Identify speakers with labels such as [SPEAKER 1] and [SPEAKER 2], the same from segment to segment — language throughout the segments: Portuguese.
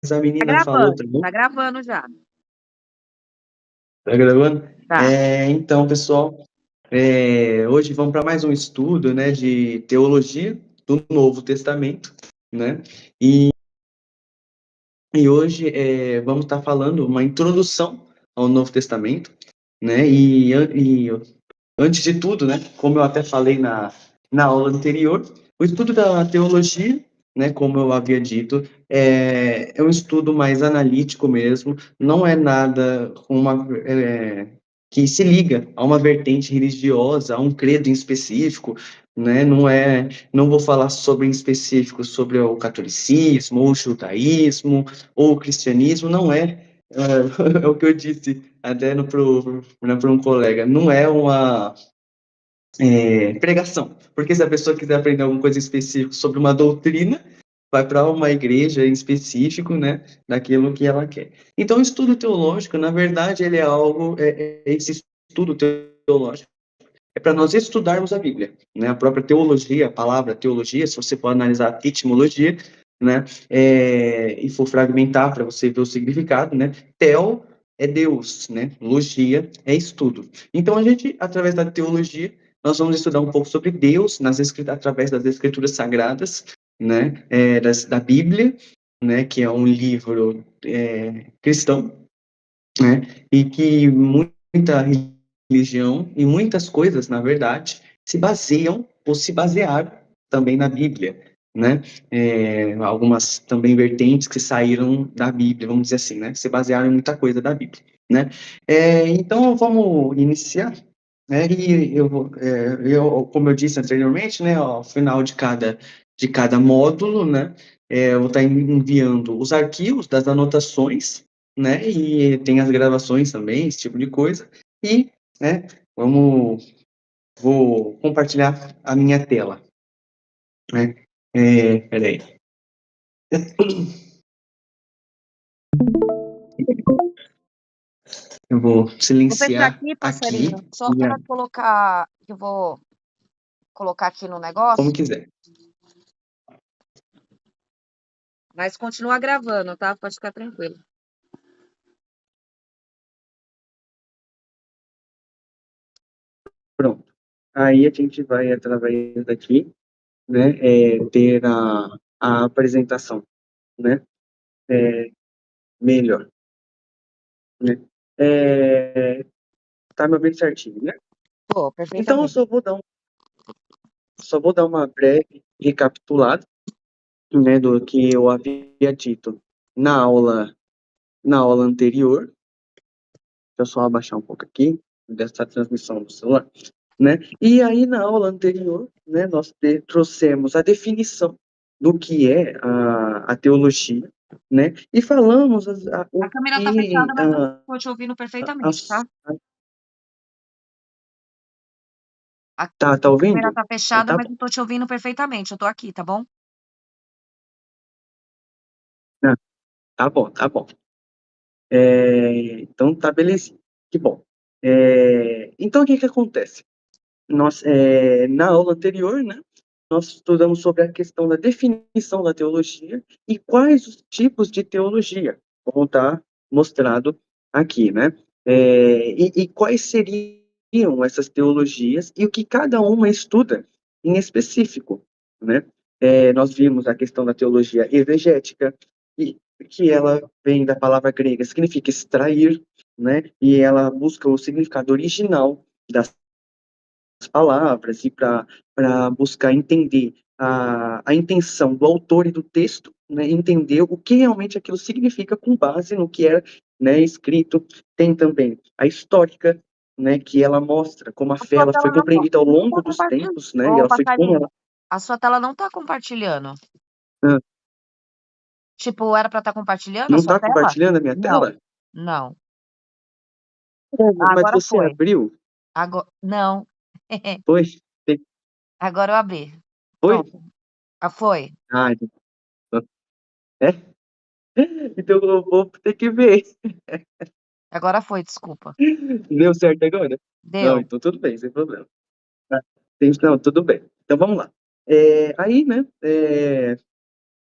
[SPEAKER 1] a menina falou também.
[SPEAKER 2] Tá gravando já.
[SPEAKER 1] Tá gravando?
[SPEAKER 2] Tá.
[SPEAKER 1] Então, pessoal, hoje vamos para mais um estudo, né, de teologia do Novo Testamento, né? E hoje vamos estar falando uma introdução ao Novo Testamento, né? E antes de tudo, né, como eu até falei na aula anterior, o estudo da teologia, né, como eu havia dito, é um estudo mais analítico mesmo, não é nada que se liga a uma vertente religiosa, a um credo em específico, né, não vou falar sobre em específico sobre o catolicismo, ou o judaísmo, ou o cristianismo, não é, é o que eu disse até para um colega, não é uma pregação, porque se a pessoa quiser aprender alguma coisa específica sobre uma doutrina, vai para uma igreja em específico, né, daquilo que ela quer. Então, o estudo teológico, na verdade, ele é algo, esse estudo teológico é para nós estudarmos a Bíblia, né, a própria teologia, a palavra teologia, se você for analisar a etimologia, né, e for fragmentar para você ver o significado, né, tel é Deus, né, logia é estudo. Então, a gente, através da teologia, nós vamos estudar um pouco sobre Deus através das escrituras sagradas, né, da Bíblia, né, que é um livro cristão, né, e que muita religião e muitas coisas, na verdade, se baseiam ou se basearam também na Bíblia, né? Algumas também vertentes que saíram da Bíblia, vamos dizer assim, né? Se basearam em muita coisa da Bíblia, né? Então, vamos iniciar, né? E como eu disse anteriormente, né? Ao final de cada módulo, né? Eu vou estar enviando os arquivos das anotações, né? E tem as gravações também, esse tipo de coisa. E, né? Vou compartilhar a minha tela, né? Peraí. Eu vou
[SPEAKER 2] Vou fechar
[SPEAKER 1] silenciar
[SPEAKER 2] aqui,
[SPEAKER 1] aqui,
[SPEAKER 2] passarinho, só para colocar, que eu vou colocar aqui no
[SPEAKER 1] como
[SPEAKER 2] negócio,
[SPEAKER 1] quiser.
[SPEAKER 2] mas continua gravando, tá? Pode ficar tranquilo.
[SPEAKER 1] Pronto. Aí a gente vai, através daqui, né, ter a apresentação, né, melhor, né. Tá me ouvindo certinho, né?
[SPEAKER 2] Pô,
[SPEAKER 1] Então, eu
[SPEAKER 2] perfeitamente.
[SPEAKER 1] só vou dar uma breve recapitulada, né, do que eu havia dito na aula, na aula anterior. Deixa eu só abaixar um pouco aqui, dessa transmissão do celular, né? E aí, na aula anterior, né, nós trouxemos a definição do que é a teologia, né? E falamos o
[SPEAKER 2] A câmera tá
[SPEAKER 1] que
[SPEAKER 2] fechada, mas eu tô te ouvindo perfeitamente, tá? A
[SPEAKER 1] tá
[SPEAKER 2] câmera
[SPEAKER 1] ouvindo?
[SPEAKER 2] tá
[SPEAKER 1] Então,
[SPEAKER 2] fechada,
[SPEAKER 1] tá
[SPEAKER 2] mas
[SPEAKER 1] bom.
[SPEAKER 2] eu tô te ouvindo perfeitamente. Eu tô aqui, tá bom?
[SPEAKER 1] Ah, tá bom, tá bom. Então, tá beleza. Que bom. Então, o que que acontece? Na aula anterior, né, nós estudamos sobre a questão da definição da teologia e quais os tipos de teologia, como está mostrado aqui, né? E quais seriam essas teologias e o que cada uma estuda em específico, né? Nós vimos a questão da teologia exegética, e, que ela vem da palavra grega, significa extrair, né? E ela busca o significado original das palavras e para buscar entender a intenção do autor e do texto, né, entender o que realmente aquilo significa com base no que é, né, escrito. Tem também a histórica, né, que ela mostra como a
[SPEAKER 2] A
[SPEAKER 1] fé
[SPEAKER 2] sua
[SPEAKER 1] ela foi
[SPEAKER 2] tela
[SPEAKER 1] compreendida ao
[SPEAKER 2] não
[SPEAKER 1] longo
[SPEAKER 2] tá
[SPEAKER 1] dos
[SPEAKER 2] compartilhando.
[SPEAKER 1] tempos, né, e
[SPEAKER 2] Ô,
[SPEAKER 1] ela foi como
[SPEAKER 2] passarinho,
[SPEAKER 1] ela...
[SPEAKER 2] a sua tela não tá compartilhando.
[SPEAKER 1] Ah,
[SPEAKER 2] Tipo, era pra estar compartilhando a
[SPEAKER 1] não
[SPEAKER 2] sua
[SPEAKER 1] está
[SPEAKER 2] tela?
[SPEAKER 1] compartilhando a minha
[SPEAKER 2] Não,
[SPEAKER 1] tela?
[SPEAKER 2] não.
[SPEAKER 1] Mas
[SPEAKER 2] Agora
[SPEAKER 1] você
[SPEAKER 2] foi.
[SPEAKER 1] abriu?
[SPEAKER 2] Não.
[SPEAKER 1] Foi?
[SPEAKER 2] Agora eu abri.
[SPEAKER 1] Foi?
[SPEAKER 2] Pronto. Ah, foi.
[SPEAKER 1] Ah, é? Então eu vou ter que ver.
[SPEAKER 2] Agora foi, desculpa.
[SPEAKER 1] Deu certo agora? Não,
[SPEAKER 2] Deu.
[SPEAKER 1] então tudo bem, sem problema. Tá. Não, tudo bem. Então vamos lá. Aí, né,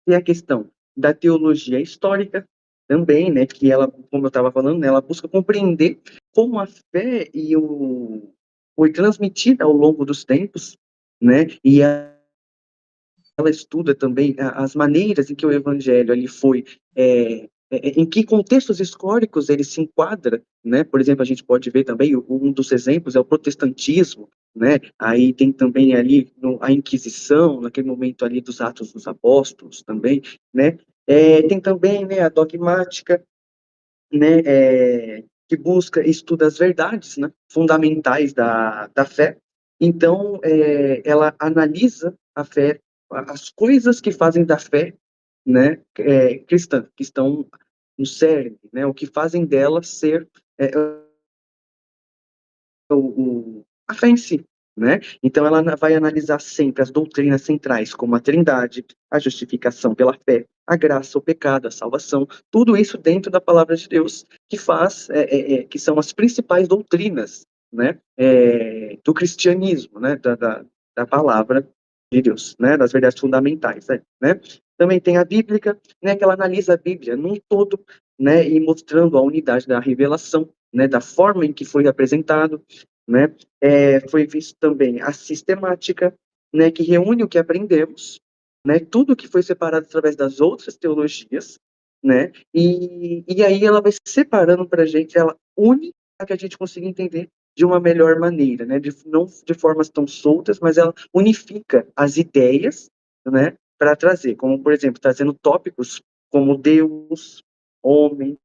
[SPEAKER 1] tem a questão da teologia histórica também, né, que ela, como eu estava falando, né, ela busca compreender como a fé foi transmitida ao longo dos tempos, né, e ela estuda também as maneiras em que o evangelho ele foi, em que contextos históricos ele se enquadra, né? Por exemplo, a gente pode ver também, um dos exemplos é o protestantismo, né? Aí tem também ali a Inquisição, naquele momento ali dos Atos dos Apóstolos também, né? Tem também, né, a dogmática, né, que busca, estuda as verdades, né, fundamentais da fé. Então, ela analisa a fé, as coisas que fazem da fé, né, cristã, que estão no cerne, né, o que fazem dela ser é, a fé em si, né? Então ela vai analisar sempre as doutrinas centrais, como a Trindade, a justificação pela fé, a graça, o pecado, a salvação, tudo isso dentro da palavra de Deus, que faz, que são as principais doutrinas, né, do cristianismo, né, da palavra de Deus, né, das verdades fundamentais, né? Também tem a bíblica, né, que ela analisa a Bíblia num todo, né, e mostrando a unidade da revelação, né, da forma em que foi apresentado, né? Foi visto também a sistemática, né, que reúne o que aprendemos, né, tudo que foi separado através das outras teologias, né, e aí ela vai separando para a gente, ela une para que a gente consiga entender de uma melhor maneira, né, não de formas tão soltas, mas ela unifica as ideias, né, para trazer, como, por exemplo, trazendo tópicos como Deus, homem,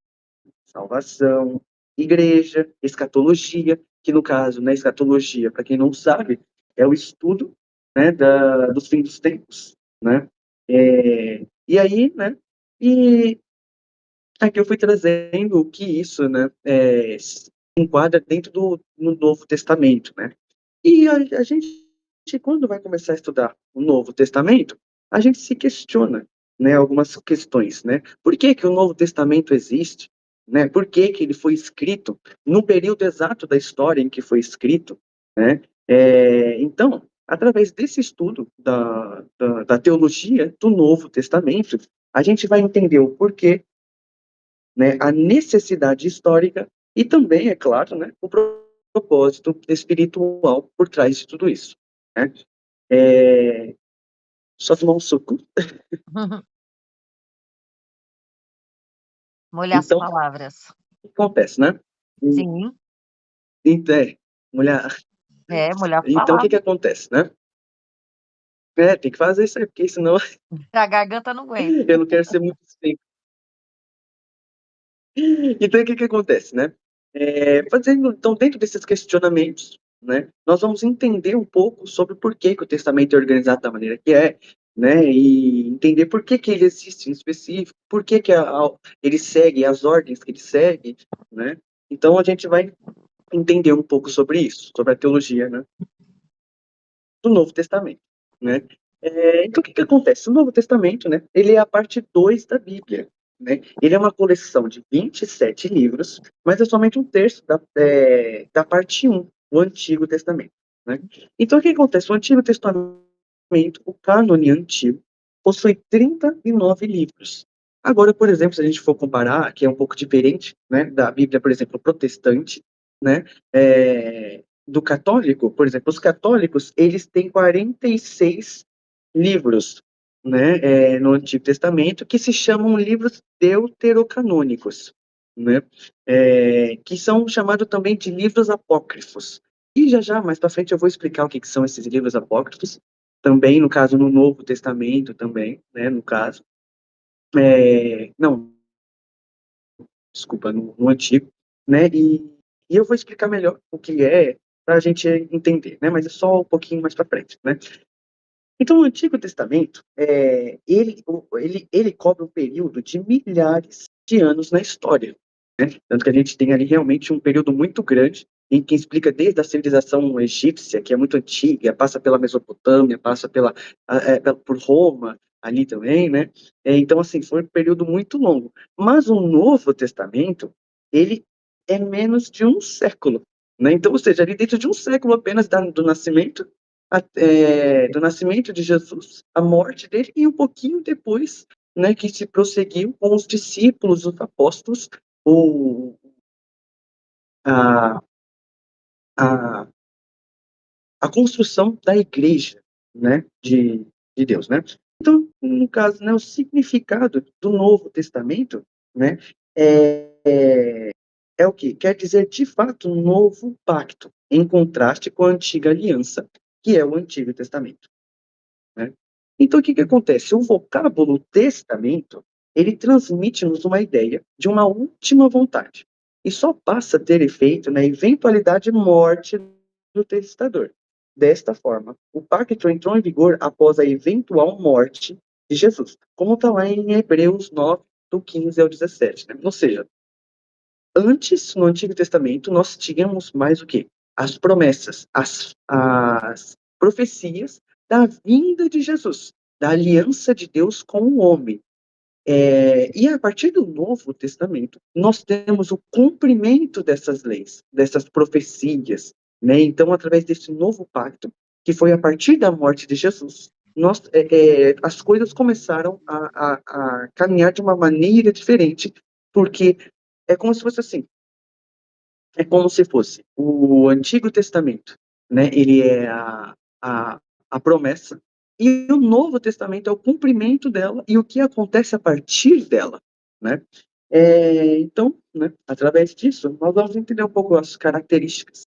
[SPEAKER 1] salvação, igreja, escatologia, que no caso, né, escatologia, para quem não sabe, é o estudo, né, dos fins dos tempos, né? E aí, né, e aqui eu fui trazendo o que isso, né, se enquadra dentro no Novo Testamento, né? E a gente, quando vai começar a estudar o Novo Testamento, a gente se questiona, né, algumas questões, né? Por que que o Novo Testamento existe? Né? Por que que ele foi escrito no período exato da história em que foi escrito, né? Então, através desse estudo da teologia do Novo Testamento, a gente vai entender o porquê, né, a necessidade histórica e também, é claro, né, o propósito espiritual por trás de tudo isso, né? Só tomar um suco.
[SPEAKER 2] Molhar as
[SPEAKER 1] Então,
[SPEAKER 2] palavras.
[SPEAKER 1] o que acontece, né?
[SPEAKER 2] Sim,
[SPEAKER 1] Então, mulher,
[SPEAKER 2] molhar as
[SPEAKER 1] então o que que
[SPEAKER 2] palavras.
[SPEAKER 1] acontece, né? Tem que fazer isso aí, porque senão
[SPEAKER 2] A garganta não aguenta.
[SPEAKER 1] eu não quero ser muito simples. Então, o que que acontece, né? Fazendo, então, dentro desses questionamentos, né, nós vamos entender um pouco sobre por que que o testamento é organizado da maneira que é, né, e entender por que que ele existe em específico, por que que ele segue as ordens que ele segue, né? Então, a gente vai entender um pouco sobre isso, sobre a teologia, né, do Novo Testamento, né? Então, o que que acontece? O Novo Testamento, né, ele é a parte 2 da Bíblia, né? Ele é uma coleção de 27 livros, mas é somente um terço da parte um, o Antigo Testamento, né? Então, o que acontece? O Antigo Testamento, o cânone antigo, possui 39 livros. Agora, por exemplo, se a gente for comparar, que é um pouco diferente, né, da Bíblia, por exemplo, protestante, né, do católico, por exemplo, os católicos, eles têm 46 livros, né, no Antigo Testamento, que se chamam livros deuterocanônicos, né, que são chamados também de livros apócrifos. E já, mais para frente, eu vou explicar o que são esses livros apócrifos, também, no caso, no Novo Testamento, também, né, no caso. Não, desculpa, no Antigo, né, e eu vou explicar melhor o que é, para a gente entender, né, mas é só um pouquinho mais para frente, né. Então, o Antigo Testamento, ele cobre um período de milhares de anos na história, né? Tanto que a gente tem ali realmente um período muito grande, em que explica desde a civilização egípcia, que é muito antiga, passa pela Mesopotâmia, passa por Roma, ali também, né? Então, assim, foi um período muito longo. Mas o Novo Testamento, ele é menos de um século, né? Então, ou seja, ali dentro de um século apenas do nascimento, do nascimento de Jesus, a morte dele, e um pouquinho depois né, que se prosseguiu com os discípulos, os apóstolos, o, a, a, a construção da igreja, né, de Deus, né? Então, no caso, né, o significado do Novo Testamento, né, é o que? Quer dizer, de fato, um novo pacto, em contraste com a antiga aliança, que é o Antigo Testamento, né? Então, o que acontece? O vocábulo testamento, ele transmite-nos uma ideia de uma última vontade, e só passa a ter efeito na eventualidade morte do testador. Desta forma, o pacto entrou em vigor após a eventual morte de Jesus, como está lá em Hebreus 9, do 15 ao 17, né? Ou seja, antes, no Antigo Testamento, nós tínhamos mais o quê? As promessas, as profecias da vinda de Jesus, da aliança de Deus com o homem. E a partir do Novo Testamento, nós temos o cumprimento dessas leis, dessas profecias, né? Então, através desse novo pacto, que foi a partir da morte de Jesus, as coisas começaram a caminhar de uma maneira diferente, porque é como se fosse assim, é como se fosse o Antigo Testamento, né? Ele é a, a promessa, e o Novo Testamento é o cumprimento dela e o que acontece a partir dela, né? Então, né, através disso, nós vamos entender um pouco as características,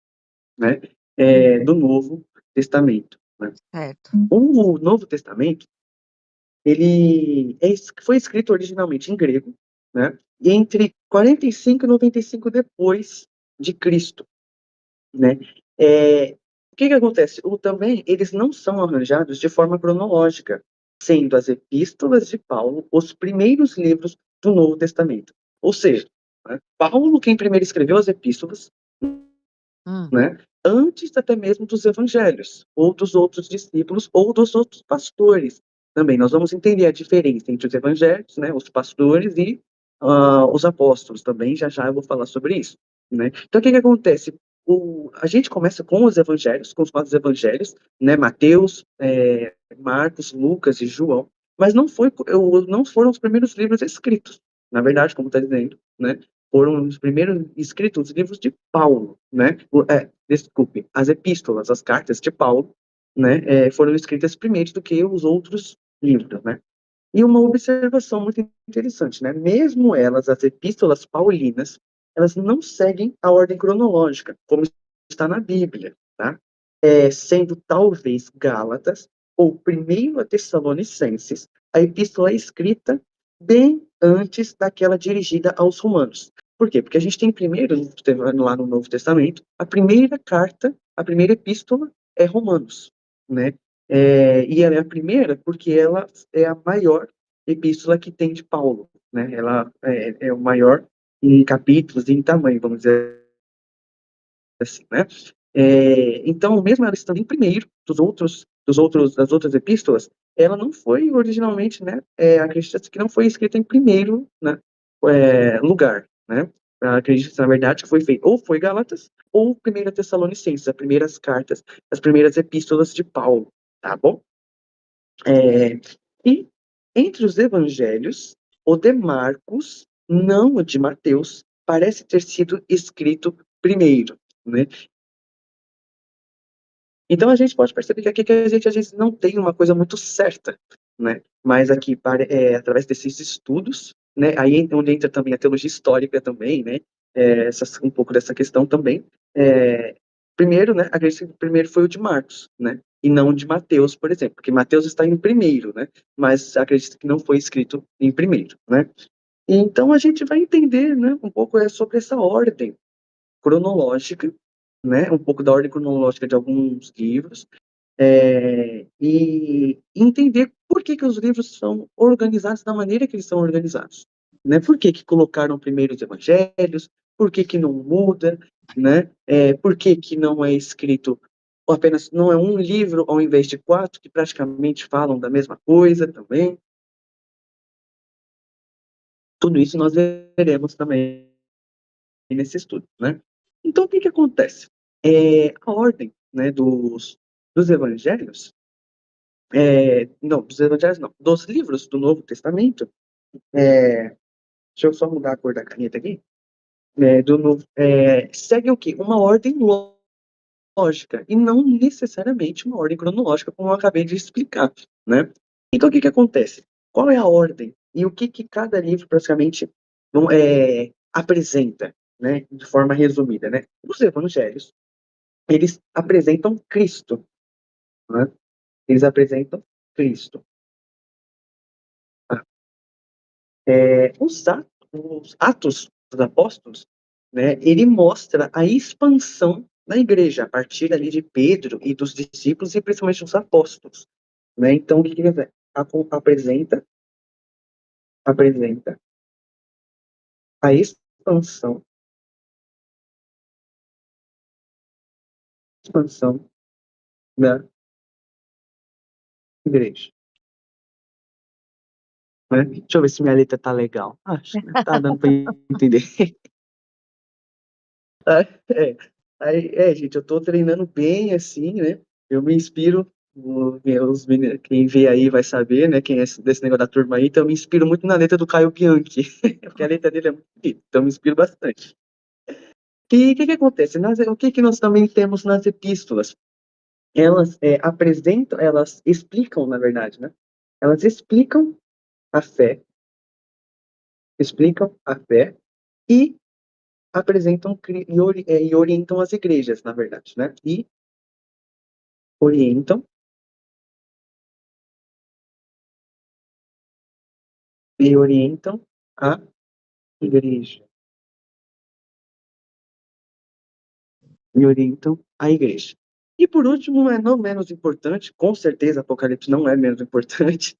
[SPEAKER 1] né, do Novo Testamento, né?
[SPEAKER 2] Certo.
[SPEAKER 1] O Novo Testamento, foi escrito originalmente em grego, né? E entre 45 e 95 depois de Cristo, né? O que acontece? Também eles não são arranjados de forma cronológica, sendo as epístolas de Paulo os primeiros livros do Novo Testamento. Ou seja, né, Paulo quem primeiro escreveu as epístolas,
[SPEAKER 2] Hum.
[SPEAKER 1] né, antes até mesmo dos evangelhos, ou dos outros discípulos, ou dos outros pastores. Também nós vamos entender a diferença entre os evangelhos, né, os pastores e os apóstolos. Também já já eu vou falar sobre isso, né? Então o que acontece? A gente começa com os evangelhos, com os quatro evangelhos, né, Mateus, Marcos, Lucas e João, mas não foram os primeiros livros escritos. Na verdade, como está dizendo, né, foram os primeiros escritos, os livros de Paulo, né? Desculpe, as epístolas, as cartas de Paulo, né? Foram escritas primeiro do que os outros livros, né? E uma observação muito interessante, né? Mesmo elas, as epístolas paulinas, elas não seguem a ordem cronológica, como está na Bíblia, tá? Sendo talvez Gálatas ou primeiro a Tessalonicenses, a epístola é escrita bem antes daquela dirigida aos romanos. Por quê? Porque a gente tem primeiro, lá no Novo Testamento, a primeira carta, a primeira epístola é Romanos, né? E ela é a primeira porque ela é a maior epístola que tem de Paulo, né? Ela é o maior em capítulos e em tamanho, vamos dizer assim, né? Então, mesmo ela estando em primeiro das outras epístolas, ela não foi originalmente, né? Acredita-se que não foi escrita em primeiro, né? Lugar, né? Acredita, na verdade, que foi feito ou foi Gálatas ou Primeira Tessalonicenses, as primeiras cartas, as primeiras epístolas de Paulo, tá bom? E entre os evangelhos, o de Marcos, não o de Mateus, parece ter sido escrito primeiro, né? Então a gente pode perceber que aqui que a gente às vezes não tem uma coisa muito certa, né? Mas aqui, através desses estudos, né? Aí onde entra também a teologia histórica também, né? Um pouco dessa questão também. Primeiro, né? Acredito que o primeiro foi o de Marcos, né? E não o de Mateus, por exemplo, porque Mateus está em primeiro, né? Mas acredito que não foi escrito em primeiro, né? E então a gente vai entender, né? Um pouco sobre essa ordem cronológica, né? Um pouco da ordem cronológica de alguns livros, e entender por que os livros são organizados da maneira que eles são organizados, né? Por que colocaram primeiro os evangelhos, por que não muda, né? Por que não é escrito apenas, não é um livro ao invés de quatro que praticamente falam da mesma coisa também. Tudo isso nós veremos também nesse estudo, né? Então, o que acontece? A ordem, né, dos evangelhos, Não, dos evangelhos não, dos livros do Novo Testamento, é, deixa eu só mudar a cor da caneta aqui, segue o quê? Uma ordem lógica, e não necessariamente uma ordem cronológica, como eu acabei de explicar, né? Então, o que que acontece? Qual é a ordem? E o que que cada livro, praticamente, apresenta, né? De forma resumida, né? Os evangelhos, eles apresentam Cristo, né? Eles apresentam Cristo. Os Atos dos Apóstolos, né, ele mostra a expansão da igreja, a partir ali de Pedro e dos discípulos, e principalmente dos apóstolos. Né? Então, o que ele apresenta a expansão da igreja. Né? Deixa eu ver se minha letra tá legal. Acho que tá dando para entender. Gente, eu tô treinando bem, assim, né? Eu me inspiro, quem vê aí vai saber, né? Quem é desse negócio da turma aí, então eu me inspiro muito na letra do Caio Bianchi, porque a letra dele é muito bonita, então eu me inspiro bastante. E o que acontece? O que nós também temos nas epístolas? Elas apresentam, elas explicam, na verdade, né? Elas a fé, explicam a fé e apresentam e orientam as igrejas, na verdade, né? Orientam orientam a igreja. E orientam a igreja. E por último, mas não menos importante, com certeza Apocalipse não é menos importante,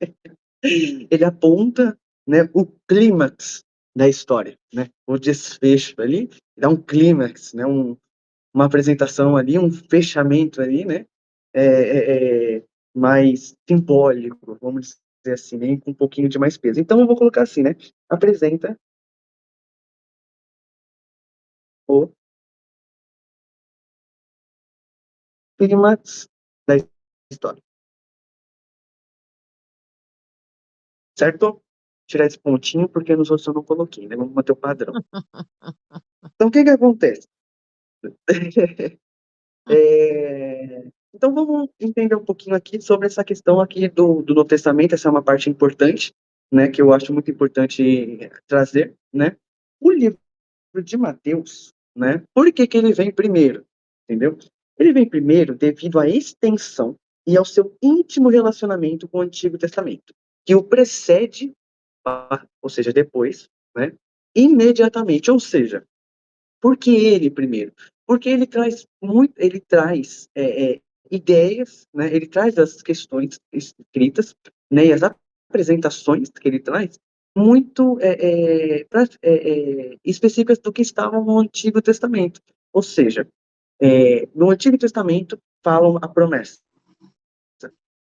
[SPEAKER 1] ele aponta, né, o clímax da história, né? O desfecho ali, dá um clímax, né? Uma apresentação ali, um fechamento ali, né? Mais simbólico, vamos dizer assim, né? Com um pouquinho de mais peso. Então eu vou colocar assim, né? Apresenta o clímax da história. Certo? Tirar esse pontinho, porque nos outros eu não coloquei, né? Vamos manter o padrão. Então, o que que acontece? Então, vamos entender um pouquinho aqui sobre essa questão aqui do Novo Testamento. Essa é uma parte importante, né? Que eu acho muito importante trazer, né? O livro de Mateus, né? Por que que ele vem primeiro? Entendeu? Ele vem primeiro devido à extensão e ao seu íntimo relacionamento com o Antigo Testamento, que o precede, ou seja, depois, né? Imediatamente, ou seja, por que ele primeiro? Porque ele traz ideias, né? Ele traz as questões escritas, né? E as apresentações que ele traz muito específicas do que estavam no Antigo Testamento. Ou seja, no Antigo Testamento falam a promessa,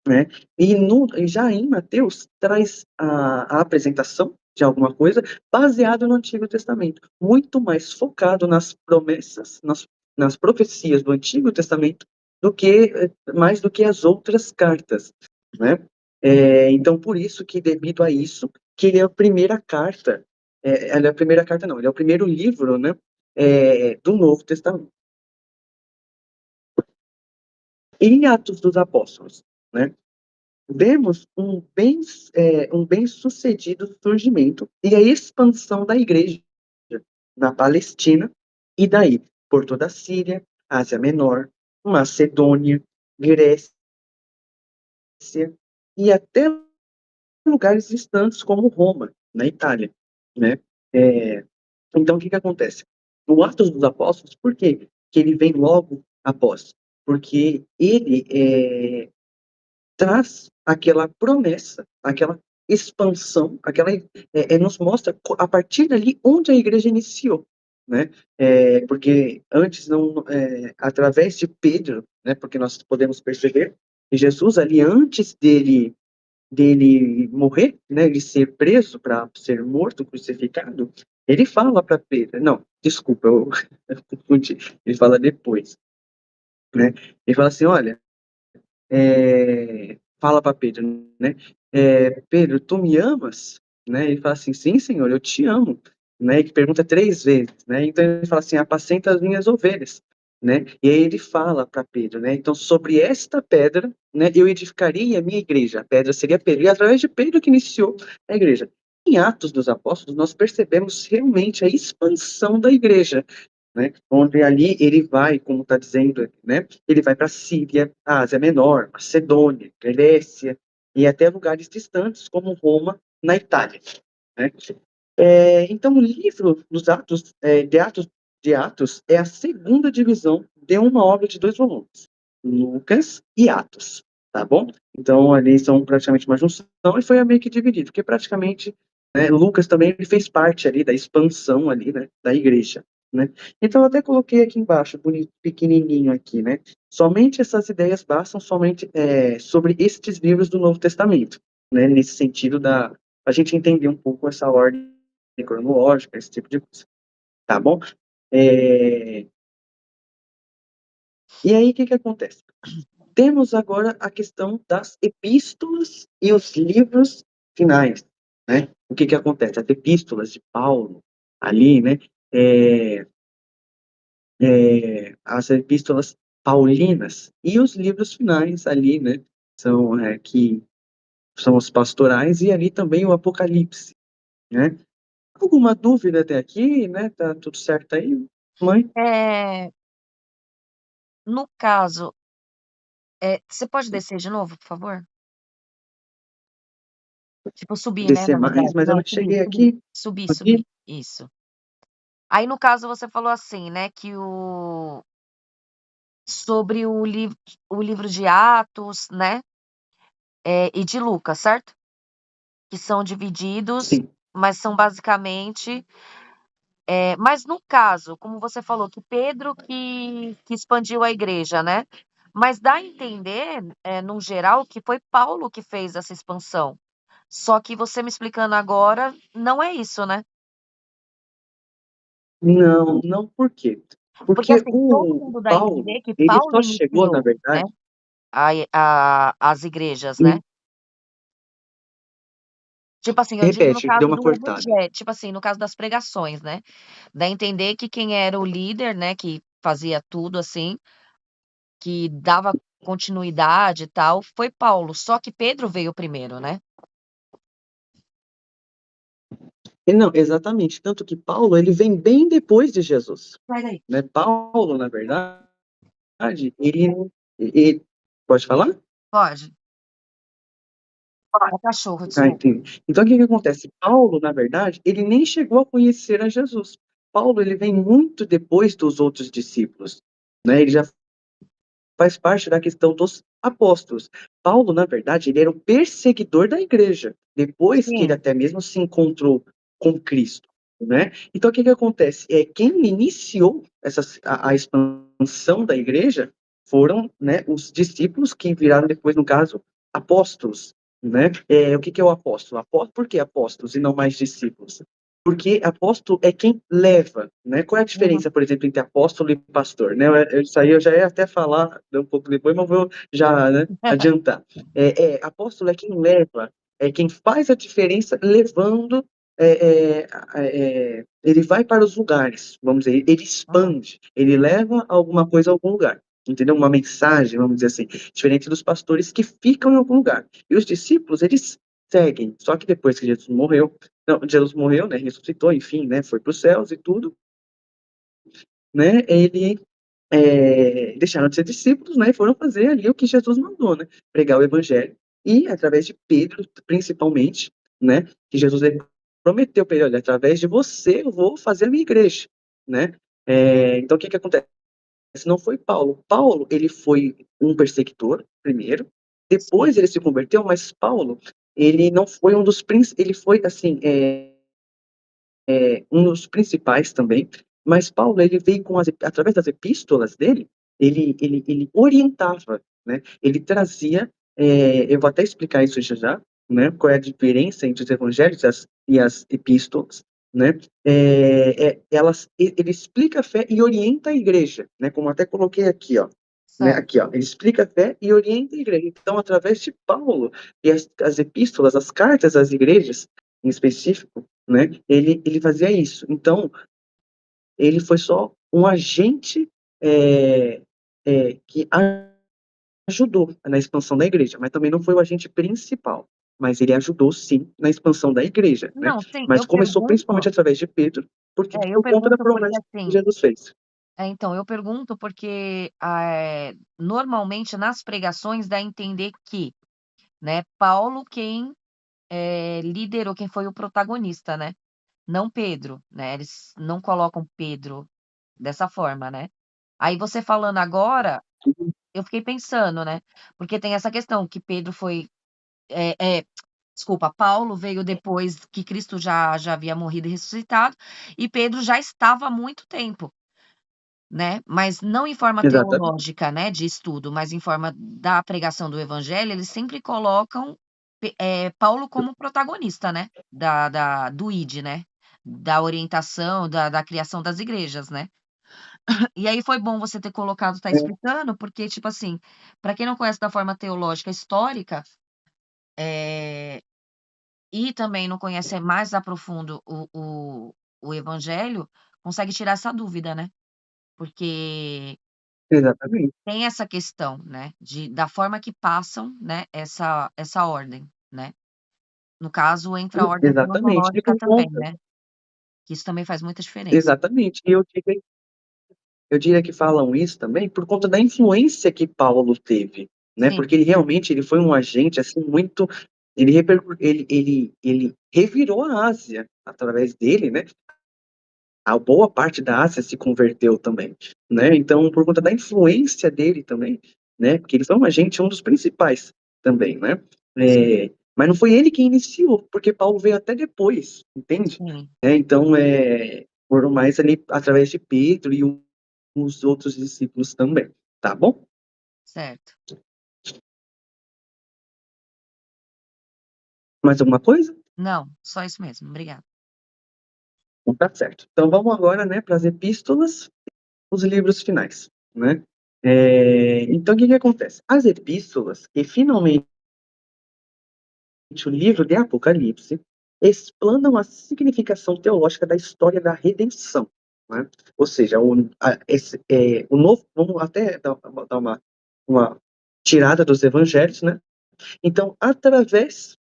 [SPEAKER 1] né? E já em Mateus traz a apresentação de alguma coisa baseado no Antigo Testamento, muito mais focado nas promessas, nas profecias do Antigo Testamento mais do que as outras cartas, né? Então por isso que devido a isso que ele é a primeira carta, ele é a primeira carta não, ele é o primeiro livro, né? Do Novo Testamento. Em Atos dos Apóstolos, né? Vemos um bem-sucedido surgimento e a expansão da igreja na Palestina e daí por toda a Síria, Ásia Menor, Macedônia, Grécia e até lugares distantes como Roma, na Itália, né? Então, o que que acontece? O Atos dos Apóstolos, por quê? Que ele vem logo após? Porque ele traz aquela promessa, aquela expansão, nos mostra a partir dali onde a igreja iniciou, né? Porque antes não, através de Pedro, né? Porque nós podemos perceber que Jesus ali antes dele morrer, né? De ser preso para ser morto, crucificado, ele fala para Pedro, não, desculpa, eu confundi. Ele fala depois, né? Ele fala assim, olha fala para Pedro, né? Pedro, tu me amas? Né? Ele fala assim, sim, Senhor, eu te amo. Né? E pergunta 3 vezes, né? Então ele fala assim, apacenta as minhas ovelhas, né? E aí ele fala para Pedro, né? Então sobre esta pedra, né? Eu edificaria a minha igreja. A pedra seria Pedro. E através de Pedro que iniciou a igreja. Em Atos dos Apóstolos, nós percebemos realmente a expansão da igreja, né? Onde ali ele vai, como está dizendo, né? Ele vai para a Síria, a Ásia Menor, Macedônia, Grécia e até lugares distantes como Roma, na Itália, né? Então, o livro dos Atos, de Atos é a segunda divisão de uma obra de 2 volumes, Lucas e Atos, tá bom? Então, ali são praticamente uma junção e foi meio que dividido, porque praticamente, né, Lucas também ele fez parte ali da expansão ali, né, da igreja, né? Então, eu até coloquei aqui embaixo, bonito, pequenininho aqui, né? Somente essas ideias bastam somente sobre estes livros do Novo Testamento, né? Nesse sentido a gente entender um pouco essa ordem cronológica, esse tipo de coisa, tá bom? E aí, o que acontece? Temos agora a questão das epístolas e os livros finais, né? O que acontece? As epístolas de Paulo, ali, né? As epístolas paulinas e os livros finais ali, né? Que são os pastorais e ali também o Apocalipse, né? Alguma dúvida até aqui, né? Tá tudo certo aí, mãe?
[SPEAKER 2] No caso, você pode descer de novo, por favor? Tipo, subir, né,
[SPEAKER 1] Descer
[SPEAKER 2] na
[SPEAKER 1] mais,
[SPEAKER 2] verdade.
[SPEAKER 1] mas eu
[SPEAKER 2] Não,
[SPEAKER 1] não
[SPEAKER 2] subir,
[SPEAKER 1] cheguei
[SPEAKER 2] subir,
[SPEAKER 1] aqui,
[SPEAKER 2] subir,
[SPEAKER 1] aqui.
[SPEAKER 2] subir. Isso. Aí, no caso, você falou assim, né, que sobre o livro de Atos, né, e de Lucas, certo? Que são divididos,
[SPEAKER 1] Sim.
[SPEAKER 2] mas são basicamente. Mas no caso, como você falou, que Pedro que expandiu a igreja, né? Mas dá a entender, no geral, que foi Paulo que fez essa expansão. Só que você me explicando agora, não é isso, né?
[SPEAKER 1] Não, não por quê?
[SPEAKER 2] Porque
[SPEAKER 1] Porque
[SPEAKER 2] assim, todo
[SPEAKER 1] o
[SPEAKER 2] mundo dá a
[SPEAKER 1] Paulo,
[SPEAKER 2] entender que
[SPEAKER 1] ele
[SPEAKER 2] Paulo
[SPEAKER 1] só chegou, na
[SPEAKER 2] iniciou, né?
[SPEAKER 1] verdade,
[SPEAKER 2] As igrejas, né? Tipo assim, eu digo no
[SPEAKER 1] repete, deu
[SPEAKER 2] caso
[SPEAKER 1] uma
[SPEAKER 2] do
[SPEAKER 1] cortada.
[SPEAKER 2] evangelho, tipo assim, no caso das pregações, né? Dá a entender que quem era o líder, né, que fazia tudo assim, que dava continuidade e tal, foi Paulo, só que Pedro veio primeiro, né?
[SPEAKER 1] Não, exatamente, tanto que Paulo, ele vem bem depois de Jesus,
[SPEAKER 2] Sai daí.
[SPEAKER 1] né? Paulo, na verdade, ele pode falar?
[SPEAKER 2] Pode. É cachorro,
[SPEAKER 1] Ah,
[SPEAKER 2] desculpa.
[SPEAKER 1] entendi. Então, o que acontece? Paulo, na verdade, ele nem chegou a conhecer a Jesus. Paulo, ele vem muito depois dos outros discípulos, né? Ele já faz parte da questão dos apóstolos. Paulo, na verdade, ele era o perseguidor da igreja, depois que ele
[SPEAKER 2] Sim.
[SPEAKER 1] até mesmo se encontrou com Cristo, né? Então, o que acontece? Quem iniciou a expansão da igreja foram, né, os discípulos que viraram depois, no caso, apóstolos, né? O que é o apóstolo? Por que apóstolos e não mais discípulos? Porque apóstolo é quem leva, né? Qual é a
[SPEAKER 2] Uhum.
[SPEAKER 1] diferença, por exemplo, entre apóstolo e pastor, né? Isso aí eu já ia até falar um pouco depois, mas vou já, né, adiantar. Apóstolo é quem leva, é quem faz a diferença levando, ele vai para os lugares, vamos dizer, ele
[SPEAKER 2] Uhum.
[SPEAKER 1] expande, ele leva alguma coisa a algum lugar, entendeu? Uma mensagem, vamos dizer assim, diferente dos pastores que ficam em algum lugar. E os discípulos, eles seguem, só que depois que Jesus morreu, não, Jesus morreu, né, ressuscitou, enfim, né, foi para os céus e tudo, né, ele deixaram de ser discípulos, né, e foram fazer ali o que Jesus mandou, né, pregar o evangelho, e através de Pedro, principalmente, né, que Jesus prometeu para ele, olha, através de você eu vou fazer a minha igreja, né, então o que acontece? Não foi Paulo. Paulo, ele foi um perseguidor, primeiro,
[SPEAKER 2] Sim.
[SPEAKER 1] depois ele se converteu, mas Paulo, ele não foi um dos príncipes, ele foi, assim, um dos principais também, mas Paulo, ele veio através das epístolas dele, ele orientava, né? Ele trazia, eu vou até explicar isso já já, né? Qual é a diferença entre os evangelhos e as epístolas, né? Ele explica a fé e orienta a igreja, né? Como até coloquei aqui, ó. né?
[SPEAKER 2] Certo.
[SPEAKER 1] Aqui, ó, ele explica a fé e orienta a igreja. Então, através de Paulo e as epístolas, as cartas às igrejas, em específico, né? Ele fazia isso. Então, ele foi só um agente que ajudou na expansão da igreja, mas também não foi o agente principal. Mas ele ajudou, sim, na expansão da igreja, né?
[SPEAKER 2] Não, sim,
[SPEAKER 1] Mas começou principalmente através de Pedro,
[SPEAKER 2] eu
[SPEAKER 1] por conta da
[SPEAKER 2] pergunto porque
[SPEAKER 1] promessa que
[SPEAKER 2] assim,
[SPEAKER 1] Jesus fez.
[SPEAKER 2] então, eu pergunto porque, normalmente nas pregações dá a entender que, né, Paulo quem, liderou, quem foi o protagonista, né, não Pedro, né, eles não colocam Pedro dessa forma, né. Aí você falando agora, eu fiquei pensando, né, porque tem essa questão que Pedro foi, eh eh, desculpa, Paulo veio depois que Cristo já havia morrido e ressuscitado, e Pedro já estava há muito tempo. Né, mas não em forma
[SPEAKER 1] Exatamente,
[SPEAKER 2] teológica, né, de estudo, mas em forma da pregação do evangelho, eles sempre colocam Paulo como protagonista, né, do ID, né, da orientação, da criação das igrejas, né. E aí foi bom você ter colocado, tá
[SPEAKER 1] é,
[SPEAKER 2] explicando, porque, tipo assim, para quem não conhece da forma teológica histórica, eh, e também não conhece mais a profundo o evangelho, consegue tirar essa dúvida, né, porque
[SPEAKER 1] exatamente,
[SPEAKER 2] tem essa questão, né, da forma que passam, né, essa ordem, né. No caso, entra a ordem
[SPEAKER 1] exatamente. E
[SPEAKER 2] cronológica
[SPEAKER 1] por
[SPEAKER 2] também,
[SPEAKER 1] conta,
[SPEAKER 2] né, que isso também faz muita diferença.
[SPEAKER 1] exatamente. E eu diria que falam isso também por conta da influência que Paulo teve, né? Porque
[SPEAKER 2] Sim,
[SPEAKER 1] ele realmente ele foi um agente assim muito, ele revirou a Ásia através dele, né? A boa parte da Ásia se converteu também, né? Então, por conta da influência dele também, né? Porque ele foi um agente, um dos principais também, né? Mas não foi ele quem iniciou, porque Paulo veio até depois, entende?
[SPEAKER 2] sim,
[SPEAKER 1] Então, foram mais ali através de Pedro e os outros discípulos também, tá bom?
[SPEAKER 2] certo.
[SPEAKER 1] Mais alguma coisa?
[SPEAKER 2] Não, só isso mesmo, obrigada.
[SPEAKER 1] Então tá certo. Então vamos agora, né, para as epístolas, os livros finais, né? Então o que que acontece? As epístolas, e finalmente o livro de Apocalipse, explanam a significação teológica da história da redenção, né? Ou seja, o novo, vamos até dar uma tirada dos evangelhos, né? Então, através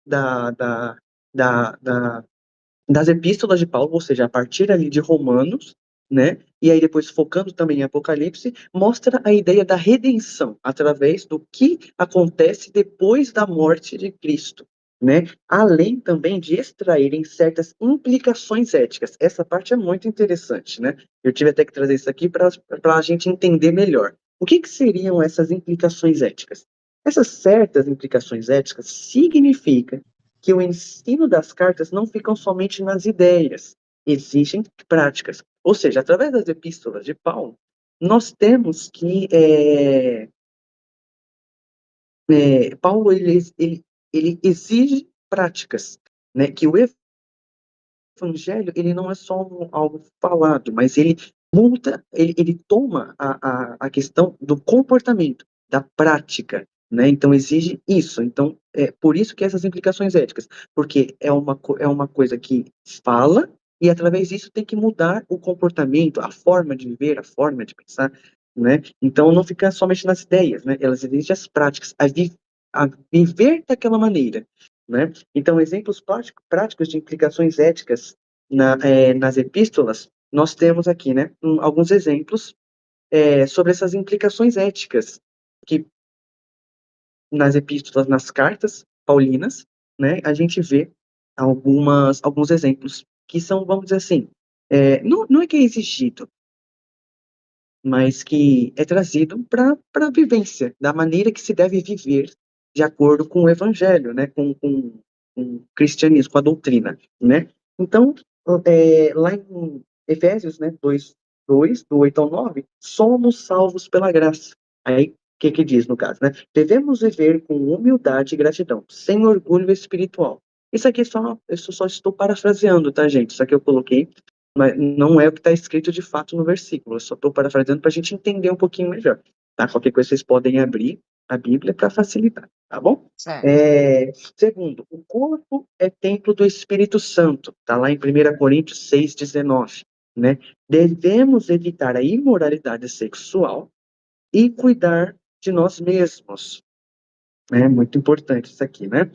[SPEAKER 1] das epístolas de Paulo, ou seja, a partir ali de Romanos, né? E aí depois focando também em Apocalipse, mostra a ideia da redenção através do que acontece depois da morte de Cristo, né? Além também de extraírem certas implicações éticas. Essa parte é muito interessante, né? Eu tive até que trazer isso aqui para a gente entender melhor. O que seriam essas implicações éticas? Essas certas implicações éticas significam que o ensino das cartas não ficam somente nas ideias, existem práticas. Ou seja, através das epístolas de Paulo, nós temos que Paulo ele exige práticas, né? Que o evangelho ele não é só algo falado, mas ele muda, ele toma a questão do comportamento, da prática, né? Então exige isso. Então é por isso que essas implicações éticas, porque é uma coisa que fala e através disso tem que mudar o comportamento, a forma de viver, a forma de pensar, né? Então não fica somente nas ideias, né? Elas exigem as práticas, a viver daquela maneira, né? Então, exemplos práticos de implicações éticas nas epístolas, nós temos aqui, né, alguns exemplos sobre essas implicações éticas que nas epístolas, nas cartas paulinas, né, a gente vê alguns exemplos que são, vamos dizer assim, não é que é exigido, mas que é trazido para a vivência, da maneira que se deve viver de acordo com o evangelho, né, com o cristianismo, com a doutrina, né. Então, lá em Efésios, né, 2, do 8 ao 9, somos salvos pela graça. Aí, o que que diz no caso, né? Devemos viver com humildade e gratidão, sem orgulho espiritual. Isso aqui eu só estou parafraseando, tá, gente? Isso aqui eu coloquei, mas não é o que está escrito de fato no versículo. Eu só estou parafraseando para a gente entender um pouquinho melhor. tá? Qualquer coisa vocês podem abrir a Bíblia para facilitar, tá bom?
[SPEAKER 2] Certo.
[SPEAKER 1] Segundo, o corpo é templo do Espírito Santo, tá lá em 1 Coríntios 6,19, né? Devemos evitar a imoralidade sexual e cuidar de nós mesmos, né? Muito importante isso aqui, né?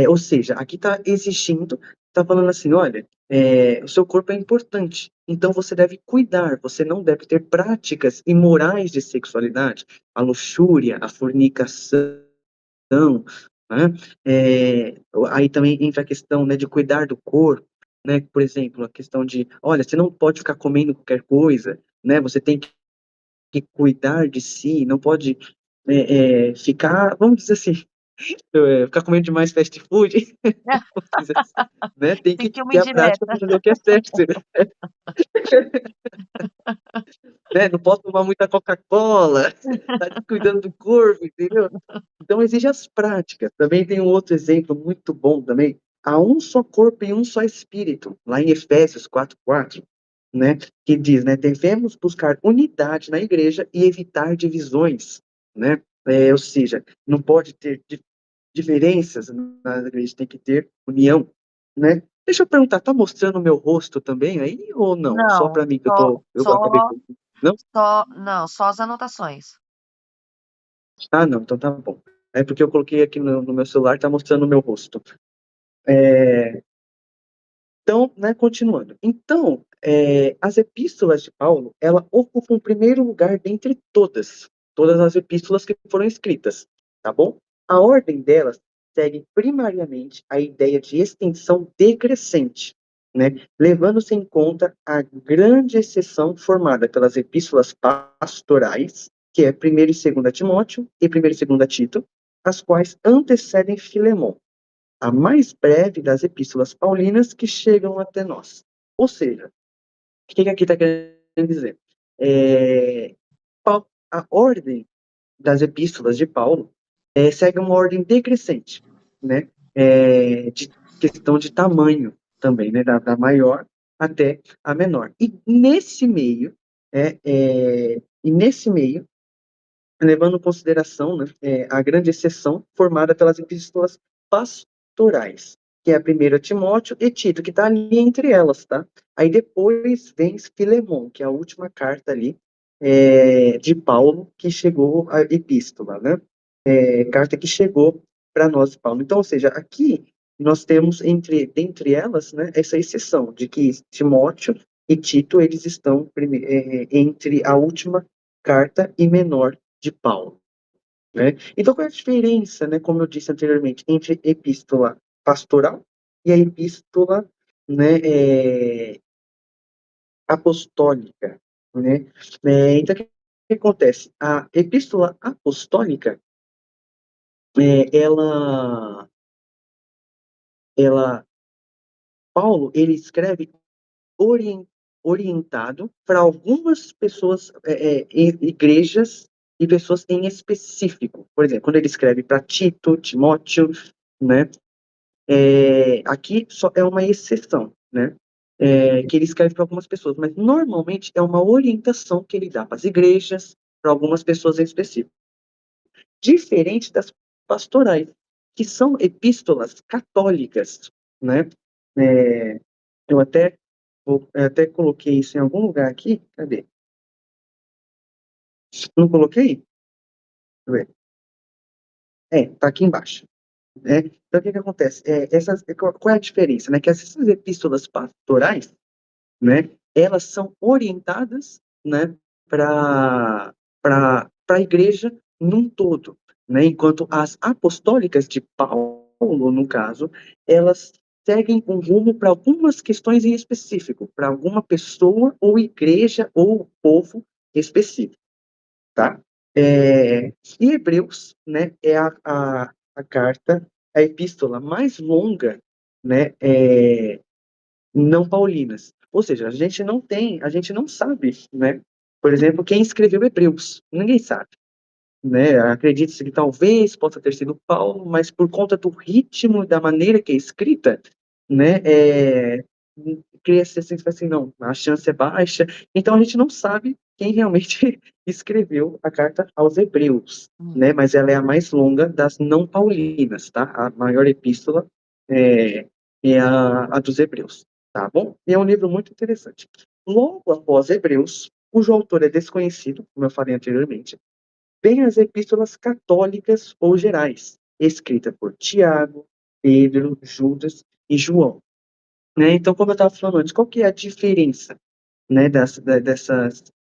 [SPEAKER 1] Ou seja, aqui está exigindo, está falando assim, olha, o seu corpo é importante, então você deve cuidar, você não deve ter práticas imorais de sexualidade, a luxúria, a fornicação, né? Aí também entra a questão, né, de cuidar do corpo, né? Por exemplo, a questão de, olha, você não pode ficar comendo qualquer coisa, né? Você tem que cuidar de si, não pode ficar, vamos dizer assim, ficar comendo demais fast food, vamos dizer assim, né? Tem que
[SPEAKER 2] Senti uma
[SPEAKER 1] ter a prática
[SPEAKER 2] indireta.
[SPEAKER 1] para fazer o que é certo, né? Não posso tomar muita Coca-Cola, tá descuidando do corpo, entendeu? Então, exige as práticas. Também tem um outro exemplo muito bom também. Há um só corpo e um só espírito, lá em Efésios 4:4, né? Que diz, né? Devemos buscar unidade na igreja e evitar divisões, né? Ou seja, não pode ter diferenças na igreja, tem que ter união, né? Deixa eu perguntar, tá mostrando o meu rosto também aí ou não? Só
[SPEAKER 2] Não,
[SPEAKER 1] para mim que eu acabei com... Não?
[SPEAKER 2] não, só as anotações.
[SPEAKER 1] Ah, não, então tá bom. É porque eu coloquei aqui no meu celular, tá mostrando o meu rosto. É, Então, né, continuando. Então, as epístolas de Paulo, ela ocupam o primeiro lugar dentre todas as epístolas que foram escritas, tá bom? A ordem delas segue primariamente a ideia de extensão decrescente, né, levando-se em conta a grande exceção formada pelas epístolas pastorais, que é 1ª e 2ª Timóteo e 1ª e 2ª Tito, as quais antecedem Filemão, a mais breve das epístolas paulinas que chegam até nós. Ou seja, o que aqui está querendo dizer? É, a ordem das epístolas de Paulo segue uma ordem decrescente, né? De questão de tamanho também, né? Da maior até a menor. E nesse meio, levando em consideração, né, a grande exceção formada pelas epístolas pastorais, que é a 1ª Timóteo e Tito, que está ali entre elas, tá? Aí depois vem Filemão, que é a última carta ali de Paulo que chegou a epístola, né? Carta que chegou para nós, Paulo. Então, ou seja, aqui nós temos dentre elas, né, essa exceção de que Timóteo e Tito, eles estão entre a última carta e menor de Paulo, né? Então, qual é a diferença, né, como eu disse anteriormente, entre epístola pastoral e a epístola, né, apostólica, né? Então, o que acontece? A epístola apostólica, ela, Paulo, ele escreve orien- orientado para algumas pessoas, igrejas e pessoas em específico. Por exemplo, quando ele escreve para Tito, Timóteo, né? Aqui só é uma exceção, né? Que ele escreve para algumas pessoas, mas normalmente é uma orientação que ele dá para as igrejas, para algumas pessoas em específico. Diferente das pastorais, que são epístolas católicas, né? É, eu até coloquei isso em algum lugar aqui. Cadê? Não coloquei? Deixa eu ver. Tá aqui embaixo. Né? Então, o que acontece? Qual é a diferença? Né? Que essas epístolas pastorais, né, elas são orientadas, né, para a igreja num todo, né? Enquanto as apostólicas de Paulo, no caso, elas seguem um rumo para algumas questões em específico, para alguma pessoa ou igreja ou povo específico, tá? E Hebreus, né, é a carta, a epístola mais longa, né, não paulinas. Ou seja, a gente não sabe, né, por exemplo, quem escreveu Hebreus. Ninguém sabe, né? Acredita-se que talvez possa ter sido Paulo, mas por conta do ritmo e da maneira que é escrita, né, cria-se assim, tipo assim, não, a chance é baixa. Então a gente não sabe quem realmente escreveu a carta aos Hebreus,
[SPEAKER 2] Hum.
[SPEAKER 1] né? Mas ela é a mais longa das não paulinas, tá? A maior epístola é a dos Hebreus, tá bom? E é um livro muito interessante. Logo após Hebreus, cujo autor é desconhecido, como eu falei anteriormente, vem as epístolas católicas ou gerais, escritas por Tiago, Pedro, Judas e João. Né? Então, como eu estava falando antes, qual que é a diferença, né, dessas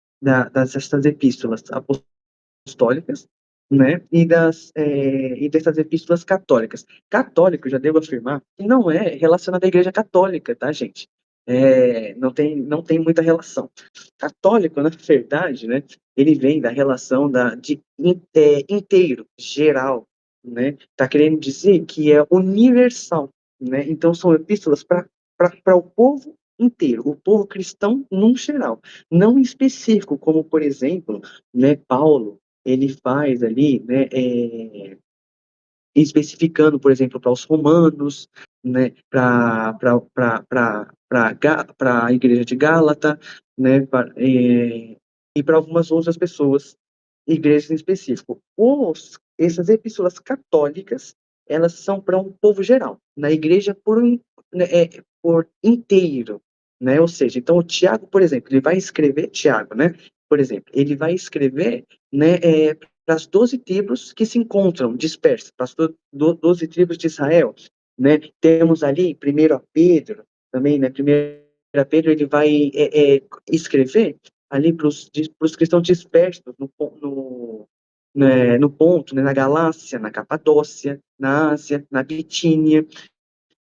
[SPEAKER 1] epístolas apostólicas, né, e dessas epístolas católicas? Católico, já devo afirmar, que não é relacionado à Igreja Católica, tá, gente? Não tem muita relação. Católico, na verdade, né, ele vem da relação inteiro, geral, né? Tá querendo dizer que é universal, né? Então são epístolas para o povo inteiro, o povo cristão num geral, não específico, como por exemplo, né, Paulo, ele faz ali, né, especificando, por exemplo, para os romanos, né, para a igreja de Gálata, né, e para algumas outras pessoas, igrejas em específico. Essas epístolas católicas, elas são para um povo geral, na igreja né, por inteiro, né, ou seja, então o Tiago, por exemplo, ele vai escrever, Tiago, né, por exemplo, ele vai escrever, né, para as 12 tribos que se encontram dispersas, para as 12 tribos de Israel, né? Temos ali, primeiro a Pedro, também, né? Primeiro a Pedro, ele vai escrever ali para os cristãos dispersos no ponto, né? Na Galácia, na Capadócia, na Ásia, na Bitínia,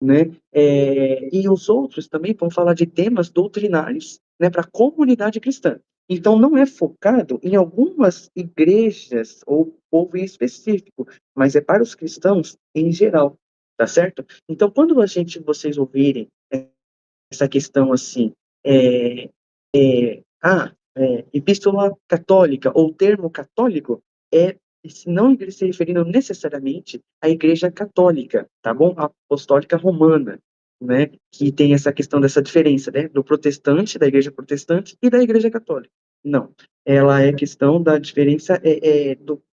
[SPEAKER 1] né? E os outros também vão falar de temas doutrinários, né, para a comunidade cristã. Então, não é focado em algumas igrejas ou povo em específico, mas é para os cristãos em geral, tá certo? Então, quando vocês ouvirem essa questão assim, epístola católica ou termo católico, não se referindo necessariamente à Igreja Católica, tá bom? A Apostólica Romana, né? Que tem essa questão dessa diferença, né? Do protestante, da Igreja Protestante e da Igreja Católica. Não. Ela é questão da diferença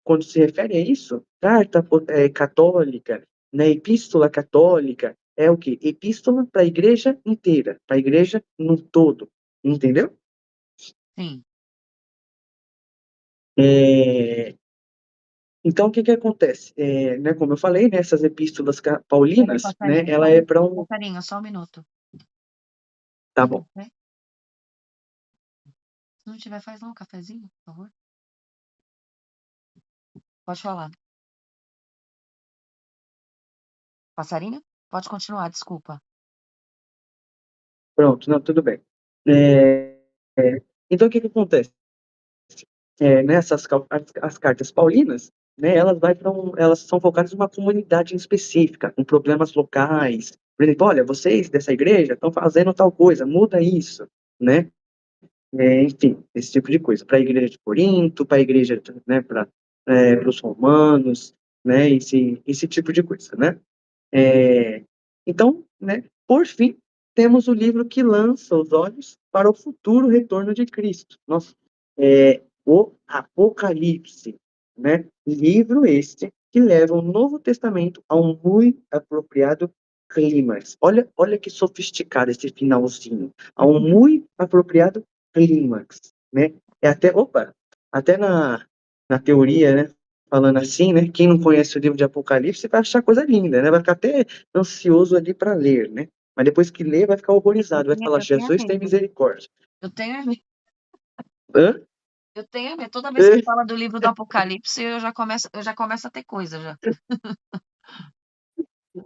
[SPEAKER 1] quando se refere a isso, carta católica, né? Epístola católica, é o quê? Epístola para a igreja inteira, para a igreja no todo, entendeu?
[SPEAKER 2] Sim.
[SPEAKER 1] Então, o que acontece? Né, como eu falei, né, essas epístolas
[SPEAKER 2] Peraí,
[SPEAKER 1] paulinas, né,
[SPEAKER 2] passarinho,
[SPEAKER 1] ela é para um...
[SPEAKER 2] passarinho, só um minuto.
[SPEAKER 1] Tá
[SPEAKER 2] Quer
[SPEAKER 1] bom.
[SPEAKER 2] café? Se não tiver, faz lá um cafezinho, por favor. Pode falar. Passarinho? Pode continuar, desculpa.
[SPEAKER 1] Pronto, não, tudo bem. Então, o que acontece? Nessas as cartas paulinas, né, elas são focadas em uma comunidade em específica, com problemas locais. Por exemplo, olha, vocês dessa igreja estão fazendo tal coisa, muda isso, né? Enfim, esse tipo de coisa. Para a igreja de Corinto, para a igreja, né, para os romanos, né, esse tipo de coisa, né? Então, né, por fim, temos o livro que lança os olhos para o futuro retorno de Cristo. Nossa, o Apocalipse, né? Livro este que leva o Novo Testamento a um muito apropriado clímax. Olha que sofisticado esse finalzinho. A um muito apropriado clímax, né? Até na teoria, né? Falando assim, né? Quem não conhece o livro de Apocalipse vai achar coisa linda, né? Vai ficar até ansioso ali para ler, né? Mas depois que lê, vai ficar horrorizado, vai falar,
[SPEAKER 2] Eu tenho
[SPEAKER 1] Jesus tem
[SPEAKER 2] medo.
[SPEAKER 1] misericórdia.
[SPEAKER 2] Eu tenho medo.
[SPEAKER 1] Hã?
[SPEAKER 2] Eu tenho medo. Toda vez que fala do livro do Apocalipse, eu já começo a ter coisa já.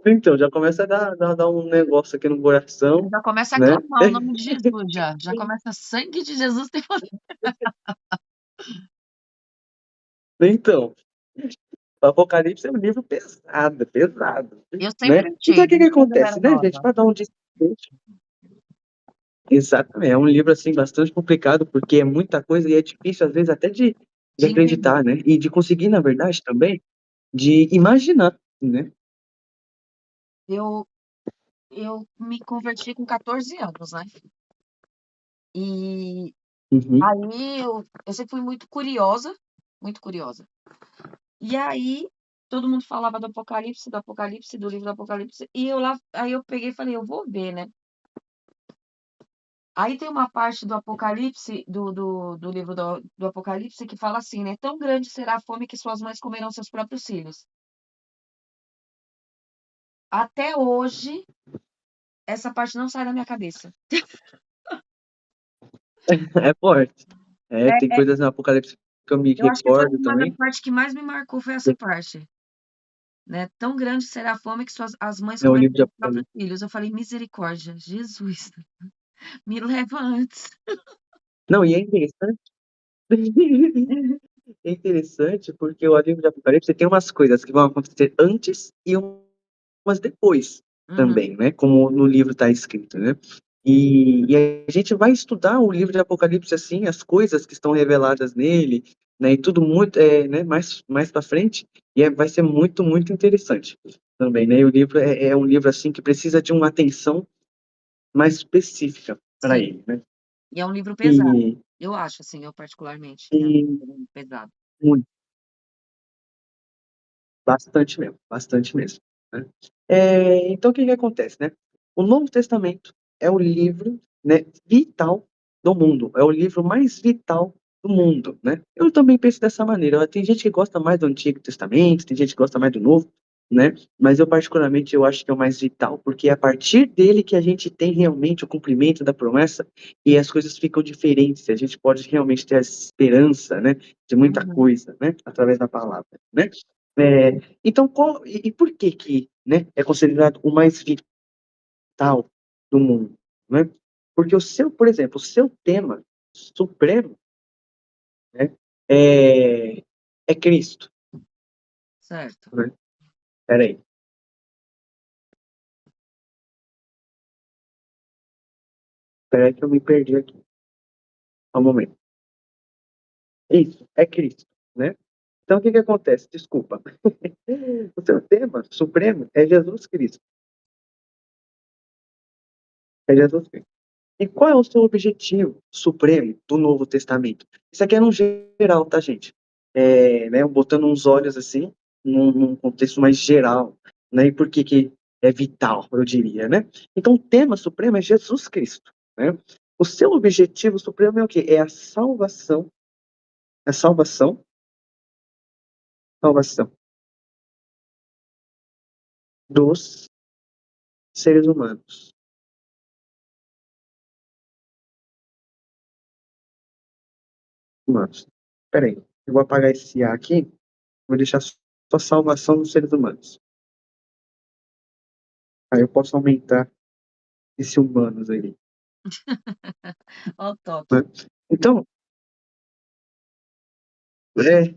[SPEAKER 1] Então, já começa a dar um negócio aqui no
[SPEAKER 2] Eu
[SPEAKER 1] coração,
[SPEAKER 2] já começo a
[SPEAKER 1] né?
[SPEAKER 2] clamar o nome de Jesus já. Já começa sangue de Jesus tem poder.
[SPEAKER 1] Então, o Apocalipse é um livro pesado, pesado,
[SPEAKER 2] Eu
[SPEAKER 1] né?
[SPEAKER 2] sempre
[SPEAKER 1] Então,
[SPEAKER 2] achei,
[SPEAKER 1] o que
[SPEAKER 2] desde quando eu era
[SPEAKER 1] acontece, né, gente?
[SPEAKER 2] nova.
[SPEAKER 1] Para dar um desfecho. Exatamente, é um livro, assim, bastante complicado, porque é muita coisa e é difícil, às vezes, até de
[SPEAKER 2] De entender.
[SPEAKER 1] acreditar, né? E de conseguir, na verdade, também, de imaginar, né?
[SPEAKER 2] Eu, eu me converti com 14 anos, né? E
[SPEAKER 1] Uhum.
[SPEAKER 2] Aí eu sempre fui muito curiosa, muito curiosa. E aí todo mundo falava do Apocalipse, do livro do Apocalipse, e eu lá, aí eu peguei e falei, eu vou ver, né? Aí tem uma parte do Apocalipse, do livro do Apocalipse, que fala assim, né? Tão grande será a fome que suas mães comerão seus próprios filhos. Até hoje, essa parte não sai da minha cabeça.
[SPEAKER 1] É forte. É, tem
[SPEAKER 2] É,
[SPEAKER 1] coisas no Apocalipse que eu me
[SPEAKER 2] eu acho que foi
[SPEAKER 1] recordo
[SPEAKER 2] uma das
[SPEAKER 1] também.
[SPEAKER 2] partes que mais me marcou foi essa parte, né? Tão grande será a fome que as mães
[SPEAKER 1] É o
[SPEAKER 2] comerão
[SPEAKER 1] livro de
[SPEAKER 2] seus próprios
[SPEAKER 1] Apocalipse.
[SPEAKER 2] filhos. Eu falei, misericórdia, Jesus, me leva antes.
[SPEAKER 1] Não, e é interessante. É interessante porque o livro de Apocalipse tem umas coisas que vão acontecer antes e umas depois
[SPEAKER 2] Uhum,
[SPEAKER 1] também, né? Como no livro está escrito, né? E a gente vai estudar o livro de Apocalipse assim, as coisas que estão reveladas nele, né? E tudo muito, né? Mais para frente, e vai ser muito, muito interessante também, né? E o livro é um livro assim que precisa de uma atenção mais específica para
[SPEAKER 2] sim.
[SPEAKER 1] ele, né?
[SPEAKER 2] E é um livro pesado.
[SPEAKER 1] E,
[SPEAKER 2] Eu acho, assim, eu particularmente, que é um
[SPEAKER 1] e
[SPEAKER 2] livro pesado.
[SPEAKER 1] muito, bastante mesmo, né? Então, o que que acontece, né? O Novo Testamento é o livro, né, vital do mundo, é o livro mais vital do mundo, né? Eu também penso dessa maneira. Tem gente que gosta mais do Antigo Testamento, tem gente que gosta mais do Novo, né? Mas eu particularmente eu acho que é o mais vital, porque é a partir dele que a gente tem realmente o cumprimento da promessa e as coisas ficam diferentes. A gente pode realmente ter a esperança, né, de muita
[SPEAKER 2] Uhum,
[SPEAKER 1] coisa, né, através da palavra, né? Então, e por que que, né, é considerado o mais vital do mundo, né? Porque por exemplo, o seu tema supremo, né, é, é Cristo,
[SPEAKER 2] certo.
[SPEAKER 1] né? Peraí, peraí que eu me perdi aqui, só um momento. Isso, é Cristo, né? Então, o que que acontece? Desculpa. O seu tema supremo é Jesus Cristo, é Jesus Cristo. E qual é o seu objetivo supremo do Novo Testamento? Isso aqui é no geral, tá, gente? Né, botando uns olhos assim, num contexto mais geral, né? E por que que é vital, eu diria, né? Então, o tema supremo é Jesus Cristo, né? O seu objetivo supremo é o quê? É a salvação dos seres humanos. Peraí, eu vou apagar esse A aqui, vou deixar só salvação dos seres humanos. Aí eu posso aumentar esse humanos aí,
[SPEAKER 2] Ó o toque.
[SPEAKER 1] né? Então, é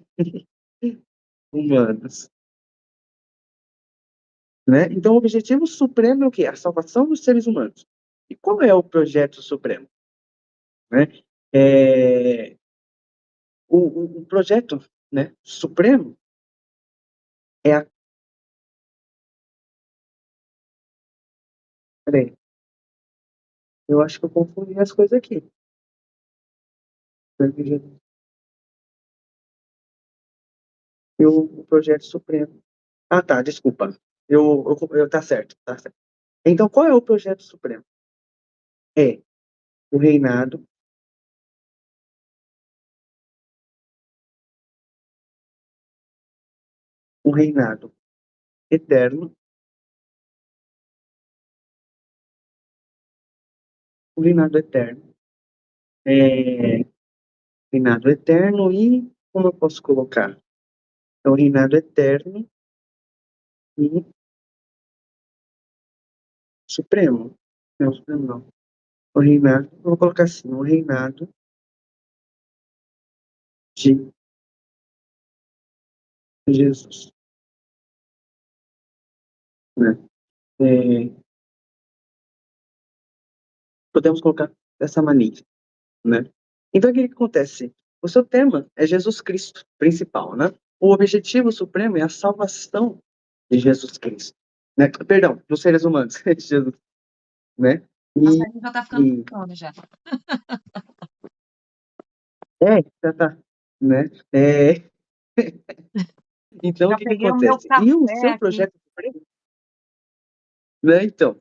[SPEAKER 1] humanos, né? Então, o objetivo supremo é o quê? A salvação dos seres humanos. E qual é o projeto supremo, né? É, o projeto, né, supremo é a... Peraí, eu acho que eu confundi as coisas aqui. O projeto supremo. Ah, tá, desculpa. Tá certo, tá certo. Então, qual é o projeto supremo? É o reinado, um reinado eterno, um reinado eterno. É, reinado eterno e, como eu posso colocar? É um reinado eterno e supremo. Não, supremo não. O reinado, eu vou colocar assim, um reinado de Jesus, né? É, podemos colocar dessa maneira, né? Então, o que que acontece? O seu tema é Jesus Cristo, principal, né? O objetivo supremo é a salvação de Jesus Cristo, né? Perdão, dos seres humanos, de Jesus, né?
[SPEAKER 2] Nossa,
[SPEAKER 1] E,
[SPEAKER 2] a gente já tá ficando com
[SPEAKER 1] e
[SPEAKER 2] sono já.
[SPEAKER 1] Já tá, né? Então, o
[SPEAKER 2] Já
[SPEAKER 1] que que
[SPEAKER 2] peguei o meu
[SPEAKER 1] acontece? E o
[SPEAKER 2] café
[SPEAKER 1] seu
[SPEAKER 2] aqui.
[SPEAKER 1] projeto supremo, né? Então,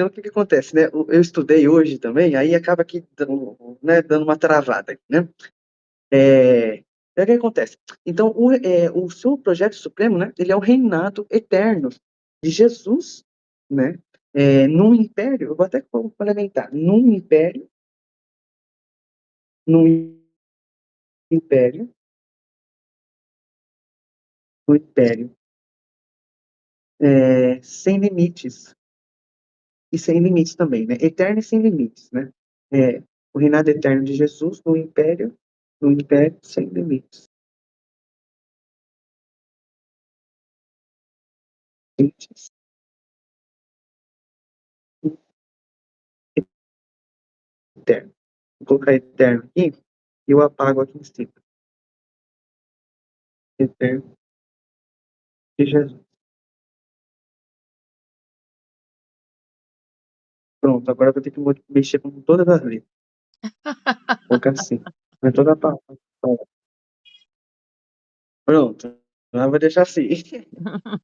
[SPEAKER 1] o que que acontece, né? Eu estudei hoje também, aí acaba aqui dando uma travada, né? O que acontece? Então, o seu projeto supremo, né? Ele é o reinado eterno de Jesus, né? Num império, eu vou até complementar, num império, um império sem limites, e sem limites também, né? Eterno e sem limites, né? É, o reinado eterno de Jesus no império sem limites. Limites. Eterno. Vou colocar eterno aqui e eu apago aqui em cima. Eterno de Jesus. Pronto, agora eu vou ter que mexer com todas as letras. Vou colocar assim. Vai toda a palavra. Pronto. Agora eu vou deixar assim.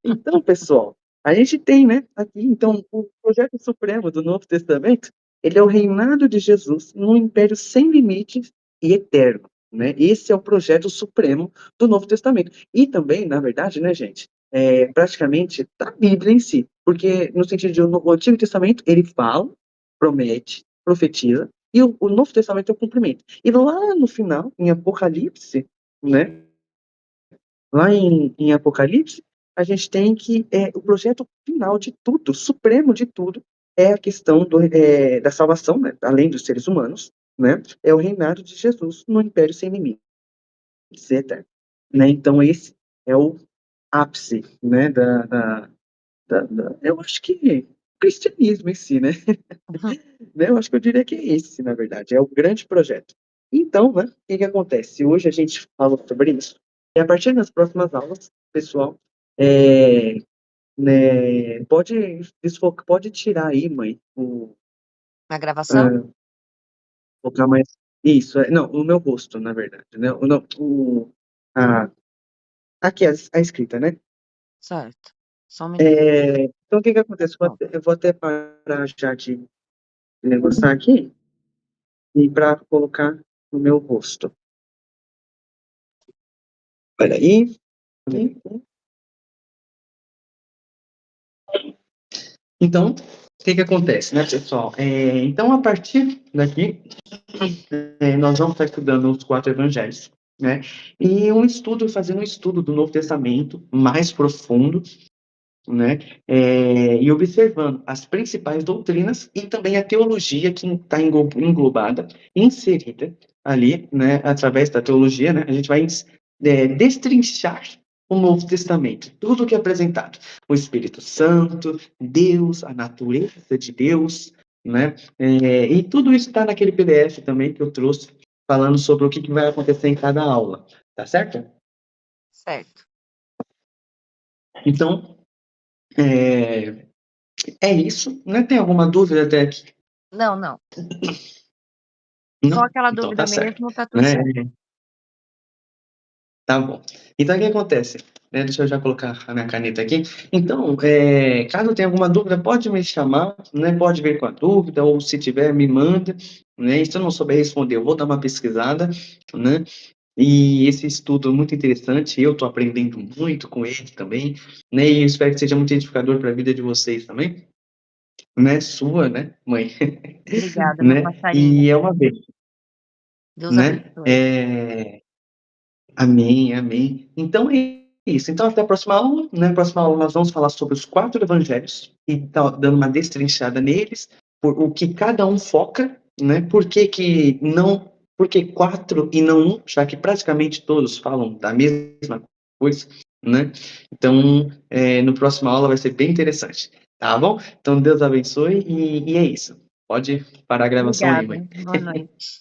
[SPEAKER 1] Então, pessoal, a gente tem, né, aqui, então, o projeto supremo do Novo Testamento, ele é o reinado de Jesus num império sem limites e eterno, né? Esse é o projeto supremo do Novo Testamento. E também, na verdade, né, gente, praticamente da Bíblia em si, porque no sentido de o Antigo Testamento, ele fala, promete, profetiza, e o Novo Testamento é o cumprimento. E lá no final, em Apocalipse, né, lá em Apocalipse, a gente tem que o projeto final de tudo, supremo de tudo, é a questão da salvação, né, além dos seres humanos, né, é o reinado de Jesus no Império Sem Limites, etc. Né? Então, esse é o ápice, né, eu acho que cristianismo em si, né? Né, eu acho que eu diria que é esse, na verdade, é o grande projeto. Então, né, o que que acontece? Hoje a gente fala sobre isso, e a partir das próximas aulas, pessoal, é, pode tirar aí, mãe,
[SPEAKER 2] Na gravação?
[SPEAKER 1] ah, focar mais, isso, não, o meu rosto, na verdade, né, não, a, aqui a escrita, né,
[SPEAKER 2] Certo. Só um minuto.
[SPEAKER 1] então o que que acontece?
[SPEAKER 2] Pronto.
[SPEAKER 1] Eu vou até parar já de negociar aqui, e para colocar no meu rosto. Olha aí. Então, o que que acontece, né, pessoal? Então, a partir daqui, nós vamos estar estudando os 4 evangelhos, né? E fazendo um estudo do Novo Testamento mais profundo, né? E observando as principais doutrinas e também a teologia que está englobada, inserida ali, né? Através da teologia, né? A gente vai destrinchar o Novo Testamento, tudo o que é apresentado, o Espírito Santo, Deus, a natureza de Deus, né? E tudo isso está naquele PDF também que eu trouxe, falando sobre o que vai acontecer em cada aula, tá certo?
[SPEAKER 2] Certo.
[SPEAKER 1] Então, é, é isso, né? Tem alguma dúvida até aqui?
[SPEAKER 2] Não, não. Só
[SPEAKER 1] Não?
[SPEAKER 2] aquela
[SPEAKER 1] Então
[SPEAKER 2] dúvida
[SPEAKER 1] tá certo,
[SPEAKER 2] mesmo, tá tudo
[SPEAKER 1] né?
[SPEAKER 2] certo.
[SPEAKER 1] Tá bom. Então o que acontece? Né, deixa eu já colocar a minha caneta aqui. Então, caso tenha alguma dúvida, pode me chamar, né? Pode vir com a dúvida, ou se tiver, me manda, né? E se eu não souber responder, eu vou dar uma pesquisada, né? E esse estudo é muito interessante, eu estou aprendendo muito com ele também, né? E eu espero que seja muito edificador para a vida de vocês também, né? Sua, né, mãe?
[SPEAKER 2] Obrigada, meu
[SPEAKER 1] Né?
[SPEAKER 2] passarinho.
[SPEAKER 1] E é uma vez,
[SPEAKER 2] Deus
[SPEAKER 1] né?
[SPEAKER 2] abençoe.
[SPEAKER 1] Amém, amém. Então é isso. Então, até a próxima aula. Na próxima aula, nós vamos falar sobre os 4 evangelhos e tá dando uma destrinchada neles, por o que cada um foca, né? Por que 4 e não um, já que praticamente todos falam da mesma coisa, né? Então, no próximo aula vai ser bem interessante, tá bom? Então, Deus abençoe e é isso. Pode parar a gravação aí,
[SPEAKER 2] Obrigada.
[SPEAKER 1] mãe.
[SPEAKER 2] Boa noite.